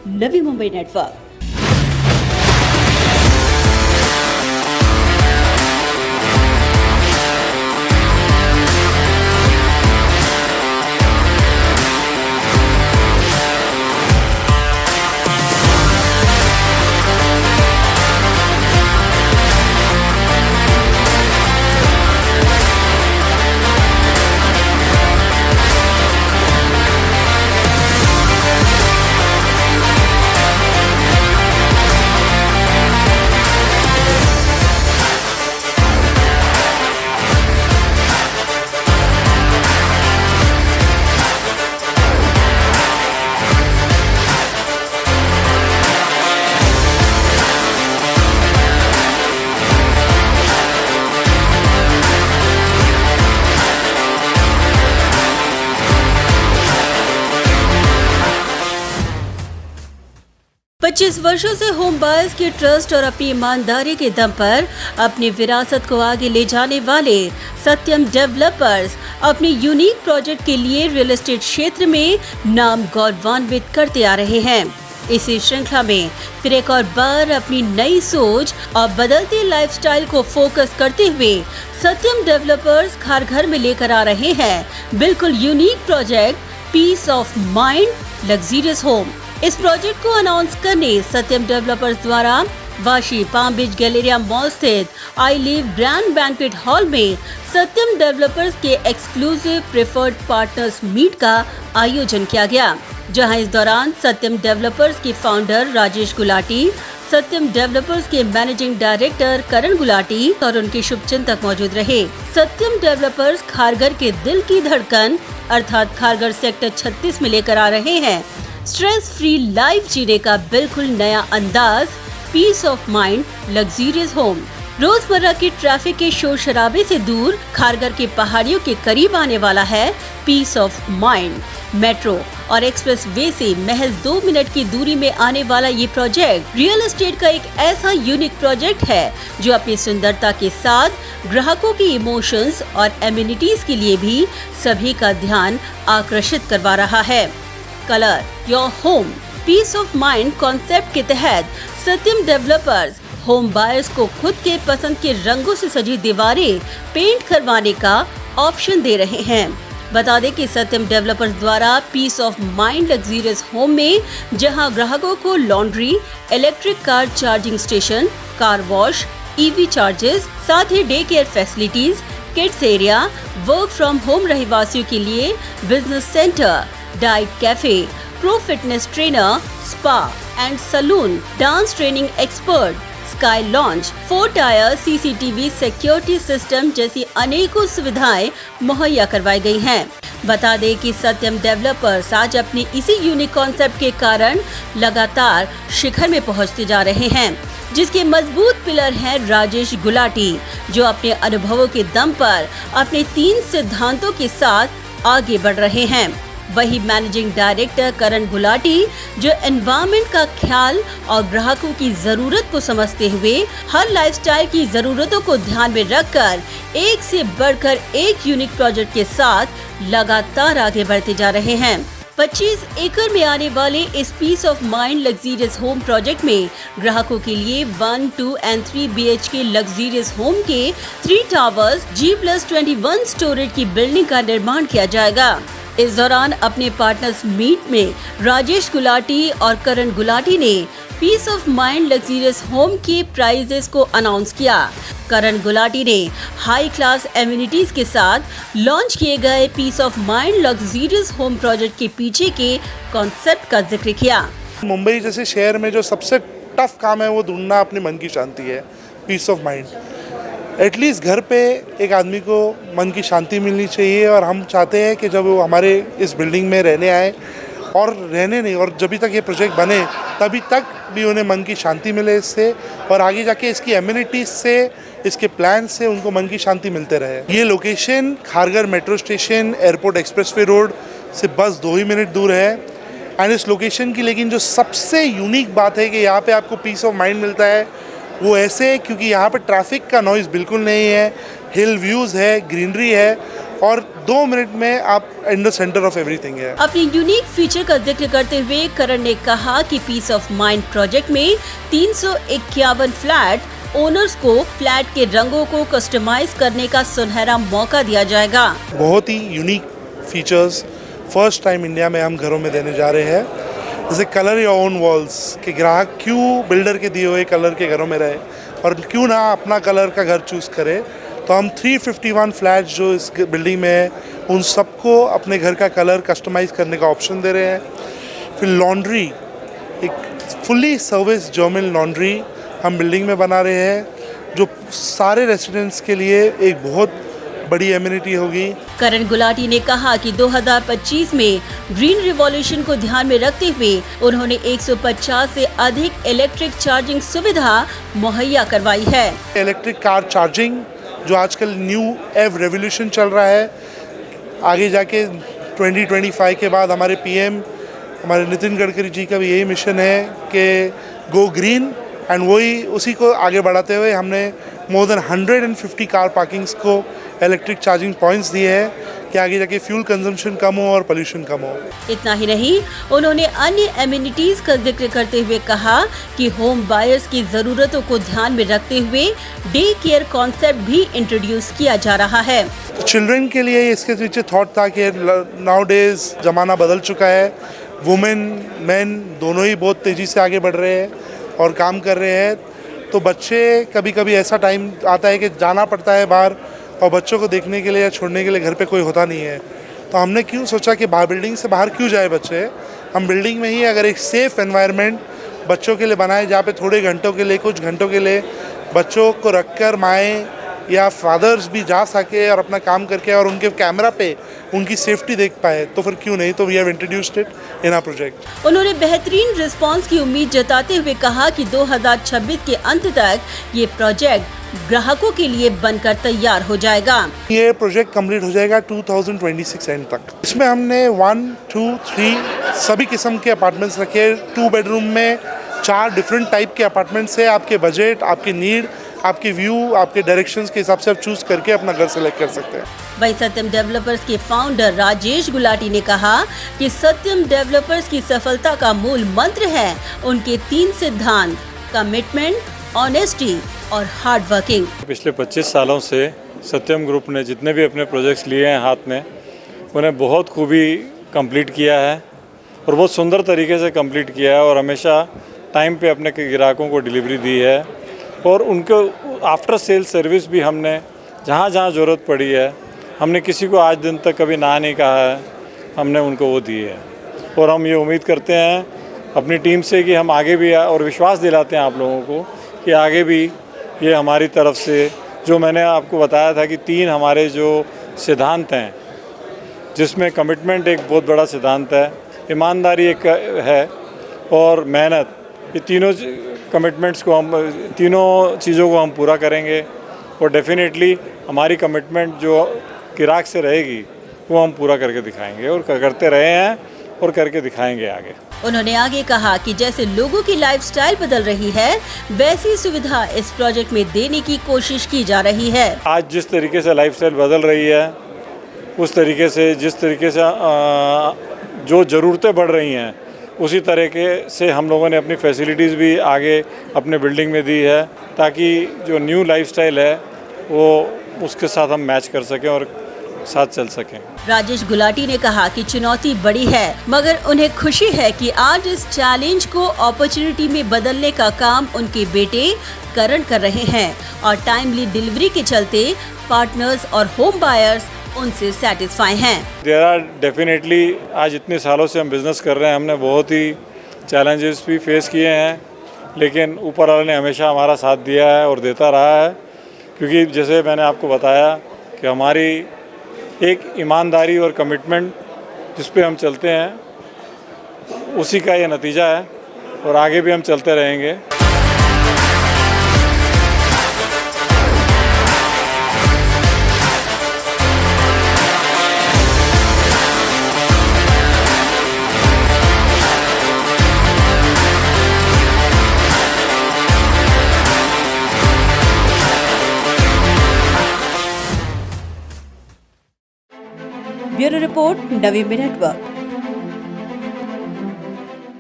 Navi Mumbai network. पच्चीस वर्षों से होम बायर्स के ट्रस्ट और अपनी ईमानदारी के दम पर अपनी विरासत को आगे ले जाने वाले सत्यम डेवलपर्स अपने यूनिक प्रोजेक्ट के लिए रियल एस्टेट क्षेत्र में नाम गौरवान्वित करते आ रहे हैं। इसी श्रृंखला में फिर एक और बार अपनी नई सोच और बदलती लाइफस्टाइल को फोकस करते हुए सत्यम डेवलपर्स घर में लेकर आ रहे हैं बिल्कुल unique project peace of mind luxurious home. इस प्रोजेक्ट को अनाउंस करने सत्यम डेवलपर्स द्वारा Vashi palm beach galleria mall स्थित I live grand banquet hall में सत्यम डेवलपर्स के एक्सक्लूसिव प्रेफर्ड पार्टनर्स मीट का आयोजन किया गया, जहां इस दौरान सत्यम डेवलपर्स के फाउंडर राजेश गुलाटी, सत्यम डेवलपर्स के मैनेजिंग डायरेक्टर करण गुलाटी और उनके शुभचिंतक मौजूद रहे। सत्यम डेवलपर्स खारघर के दिल की धड़कन अर्थात खारघर सेक्टर 36 में लेकर आ रहे हैं स्ट्रेस फ्री लाइफ जीने का बिल्कुल नया अंदाज, peace of mind luxurious home. रोजमर्रा की ट्रैफिक के शोर शराबे से दूर खारघर के पहाड़ियों के करीब आने वाला है पीस ऑफ माइंड। मेट्रो और एक्सप्रेस वे से महज 2 मिनट की दूरी में आने वाला ये प्रोजेक्ट रियल एस्टेट का एक ऐसा यूनिक प्रोजेक्ट है जो अपनी सुंदरता के साथ ग्राहकों की इमोशंस और एम्यूनिटीज के लिए भी सभी का ध्यान आकर्षित करवा रहा है। Colour your home peace of mind concept के तहत सत्यम डेवलपर्स होम बायर्स को खुद के पसंद के रंगों से सजी दीवारें पेंट करवाने का ऑप्शन दे रहे हैं। बता दें कि सत्यम डेवलपर्स द्वारा peace of mind luxurious home में जहां ग्राहकों को laundry, electric car charging station, car wash, EV charges, साथ ही day care facilities, kids area, work from home रहवासियों के लिए business centre, diet cafe, pro fitness trainer, spa and salon, dance training expert, sky launch, 4 tier CCTV security system जैसी अनेकों सुविधाएं मुहैया करवाई गई हैं। बता दें कि सत्यम डेवलपर्स आज अपनी इसी यूनिक कॉन्सेप्ट के कारण लगातार शिखर में पहुंचते जा रहे हैं, जिसके मजबूत पिलर हैं राजेश गुलाटी, जो अपने अनुभवों के दम पर अपने 3 सिद्धांतों के साथ आगे बढ़ रहे हैं। वही मैनेजिंग डायरेक्टर करण गुलाटी, जो एनवायरनमेंट का ख्याल और ग्राहकों की जरूरत को समझते हुए हर लाइफस्टाइल की जरूरतों को ध्यान में रखकर एक से बढ़कर एक यूनिक प्रोजेक्ट के साथ लगातार आगे बढ़ते जा रहे हैं। 25 एकड़ में आने वाले इस peace of mind luxurious home project में ग्राहकों के लिए 1, 2 एंड 3 BHK लग्जरियस होम के 3 टावर्स G+21 स्टोरेज की बिल्डिंग का निर्माण किया जाएगा। इस दौरान अपने पार्टनर्स मीट में राजेश गुलाटी और करण गुलाटी ने peace of mind luxurious home के प्राइजेस को अनाउंस किया। करण गुलाटी ने हाई क्लास एम्यूनिटीज के साथ लॉन्च किए गए peace of mind luxurious home project के पीछे के कॉन्सेप्ट का जिक्र किया। मुंबई जैसे शहर में जो सबसे टफ काम है वो ढूंढना अपनी मन की शांति है, पीस ऑफ माइंड। एटलीस्ट घर पे एक आदमी को मन की शांति मिलनी चाहिए, और हम चाहते हैं कि जब वो हमारे इस बिल्डिंग में रहने आए और रहने नहीं, और जब तक ये प्रोजेक्ट बने तभी तक भी उन्हें मन की शांति मिले इससे, और आगे जाके इसकी एम्यूनिटीज से, इसके प्लान से उनको मन की शांति मिलते रहे। ये location Kharghar metro station, airport expressway road से बस 2 ही मिनट दूर है। एंड इस लोकेशन की लेकिन जो सबसे यूनिक बात है कि यहाँ पे आपको पीस ऑफ माइंड मिलता है, वो ऐसे क्योंकि यहाँ पर ट्रैफिक का नॉइज़ बिल्कुल नहीं है, हिल व्यूज़ है, ग्रीनरी है, और 2 मिनट में आप in the centre of everything है। अपने यूनिक फीचर का जिक्र करते हुए करण ने कहा कि पीस ऑफ माइंड प्रोजेक्ट में 351 फ्लैट ओनर्स को फ्लैट के रंगों को कस्टमाइज करने का सुनहरा मौका दिया जाएगा। बहुत ही unique features first time India में हम घरों में देने जा रहे हैं, जैसे कलर योर ओन वॉल्स, कि ग्राहक क्यों बिल्डर के दिए हुए कलर के घरों में रहे और क्यों ना अपना कलर का घर चूज़ करे। तो हम 351 फ्लैट जो इस बिल्डिंग में है उन सबको अपने घर का कलर कस्टमाइज़ करने का ऑप्शन दे रहे हैं। फिर लॉन्ड्री, एक फुल्ली सर्विस जर्मन लॉन्ड्री हम बिल्डिंग में बना रहे हैं, जो सारे रेसिडेंट्स के लिए एक बहुत बड़ी एमिनिटी होगी। करण गुलाटी ने कहा कि 2025 में ग्रीन रिवॉल्यूशन को ध्यान में रखते हुए उन्होंने 150 से अधिक इलेक्ट्रिक चार्जिंग सुविधा मुहैया करवाई है। इलेक्ट्रिक कार चार्जिंग जो आजकल न्यू एव रेवोल्यूशन चल रहा है, आगे जाके 2025 के बाद हमारे पीएम हमारे नितिन गडकरी जी का भी यही मिशन है कि गो ग्रीन, एंड वही उसी को आगे बढ़ाते हुए हमने मोर देन 150 कार पार्किंग्स को इलेक्ट्रिक चार्जिंग पॉइंट्स दिए हैं कि आगे जाके फ्यूल कंजम्पशन कम हो और पोल्यूशन कम हो। इतना ही नहीं, उन्होंने अन्य एमिनिटीज का जिक्र करते हुए कहा कि होम बायर्स की जरूरतों को ध्यान में रखते हुए डे केयर कॉन्सेप्ट भी इंट्रोड्यूस किया जा रहा है। चिल्ड्रन के लिए इसके पीछे थॉट था कि नाउ डेज ज़माना बदल चुका है, वुमेन मैन दोनों ही बहुत तेज़ी से आगे बढ़ रहे हैं और काम कर रहे हैं, तो बच्चे कभी कभी ऐसा टाइम आता है कि जाना पड़ता है बाहर और बच्चों को देखने के लिए या छोड़ने के लिए घर पे कोई होता नहीं है। तो हमने क्यों सोचा कि बाहर बिल्डिंग से बाहर क्यों जाए बच्चे, हम बिल्डिंग में ही अगर एक सेफ़ एनवायरनमेंट बच्चों के लिए बनाए जहाँ पे थोड़े घंटों के लिए कुछ घंटों के लिए बच्चों को रखकर माएँ या फादर्स भी जा सके और अपना काम करके और उनके कैमरा पे उनकी सेफ्टी देख पाए, तो फिर क्यों नहीं। तो we have introduced it in our project. उन्होंने बेहतरीन रिस्पांस की उम्मीद जताते हुए कहा कि 2026 के अंत तक ये प्रोजेक्ट ग्राहकों के लिए बनकर तैयार हो जाएगा। ये प्रोजेक्ट कंप्लीट हो जाएगा 2026 एंड तक। इसमें हमने 1, 2, 3 सभी किस्म के अपार्टमेंट्स रखे। 2 बेडरूम में 4 डिफरेंट टाइप के अपार्टमेंट्स है। आपके बजट, आपकी नीड, आपके व्यू, आपके डायरेक्शंस के हिसाब से आप चूज करके अपना घर सेलेक्ट कर सकते हैं। वही सत्यम डेवलपर्स के फाउंडर राजेश गुलाटी ने कहा कि सत्यम डेवलपर्स की सफलता का मूल मंत्र है उनके 3 सिद्धांत: कमिटमेंट, ऑनेस्टी और हार्ड वर्किंग। पिछले 25 सालों से सत्यम ग्रुप ने जितने भी अपने प्रोजेक्ट्स लिए हैं हाथ में, उन्हें बहुत खूबी कंप्लीट किया है और बहुत सुंदर तरीके से कंप्लीट किया है और हमेशा टाइम पे अपने ग्राहकों को डिलीवरी दी है। और उनको आफ्टर सेल सर्विस भी हमने जहाँ जहाँ ज़रूरत पड़ी है, हमने किसी को आज दिन तक कभी ना नहीं कहा है, हमने उनको वो दी है। और हम ये उम्मीद करते हैं अपनी टीम से कि हम आगे भी, और विश्वास दिलाते हैं आप लोगों को कि आगे भी ये हमारी तरफ से, जो मैंने आपको बताया था कि 3 हमारे जो सिद्धांत हैं, जिसमें कमिटमेंट एक बहुत बड़ा सिद्धांत है, ईमानदारी एक है और मेहनत, ये तीनों कमिटमेंट्स को हम, तीनों चीज़ों को हम पूरा करेंगे। और डेफिनेटली हमारी कमिटमेंट जो ग्राहक से रहेगी वो हम पूरा करके दिखाएंगे और करते रहे हैं और करके दिखाएंगे आगे। उन्होंने आगे कहा कि जैसे लोगों की लाइफस्टाइल बदल रही है, वैसी सुविधा इस प्रोजेक्ट में देने की कोशिश की जा रही है। आज जिस तरीके से लाइफस्टाइल बदल रही है, उस तरीके से जिस तरीके से जो ज़रूरतें बढ़ रही हैं, उसी तरीके से हम लोगों ने अपनी फैसिलिटीज़ भी आगे अपने बिल्डिंग में दी है, ताकि जो न्यू लाइफस्टाइल है वो उसके साथ हम मैच कर सकें और साथ चल सकें। राजेश गुलाटी ने कहा कि चुनौती बड़ी है, मगर उन्हें खुशी है कि आज इस चैलेंज को अपॉर्चुनिटी में बदलने का काम उनके बेटे करण कर रहे हैं और टाइमली डिलीवरी के चलते पार्टनर्स और होम बायर्स उनसे सेटिस्फाई हैं। देयर आर डेफिनेटली, आज इतने सालों से हम बिज़नेस कर रहे हैं, हमने बहुत ही चैलेंजेस भी फेस किए हैं, लेकिन ऊपर वाले ने हमेशा हमारा साथ दिया है और देता रहा है। क्योंकि जैसे मैंने आपको बताया कि हमारी एक ईमानदारी और कमिटमेंट जिस पे हम चलते हैं, उसी का ये नतीजा है और आगे भी हम चलते रहेंगे। रिपोर्ट नवी मिनट वर्क।